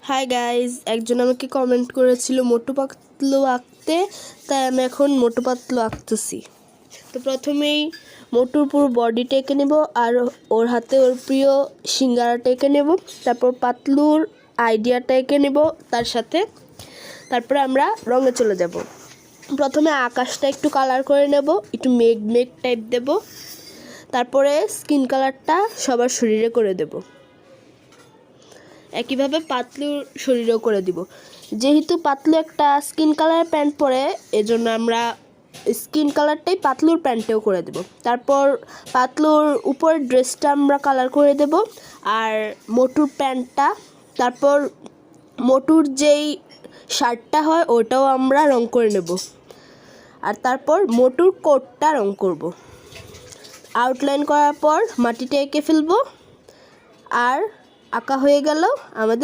Hi guys, একজন আমাকে comment করেছিল মোটু পাতলু আঁকতে, তাই আমি এখন মোটু পাতলু আঁকতেছি। তো প্রথমেই মোটুর পুরো বডিটা এঁকে নেব, আর ওর হাতে ওর প্রিয় সিঙ্গারাটা এঁকে নেব। তারপর পাতলুর আইডিয়াটা এঁকে নেব তার সাথে। তারপরে আমরা রঙে চলে যাব। প্রথমে আকাশটা একটু কালার করে নেব, একটু মেঘ মেঘ টাইপ দেব। তারপরে স্কিন কালারটা সবার শরীরে করে দেব। একইভাবে পাতলুর শরীরেও করে দিব। যেহেতু পাতলু একটা স্কিন কালারের প্যান্ট পরে, এজন্য আমরা স্কিন কালারটাই পাতলুর প্যান্টেও করে দেব। তারপর পাতলুর উপরের ড্রেসটা আমরা কালার করে দেব, আর মোটুর প্যান্টটা, তারপর মোটুর যেই শার্টটা হয় ওটাও আমরা রং করে নেব। আর তারপর মোটুর কোটটা রং করব। আউটলাইন করার পর মাটিটা এঁকে ফেলবো, আর আঁকা হয়ে গেল আমাদের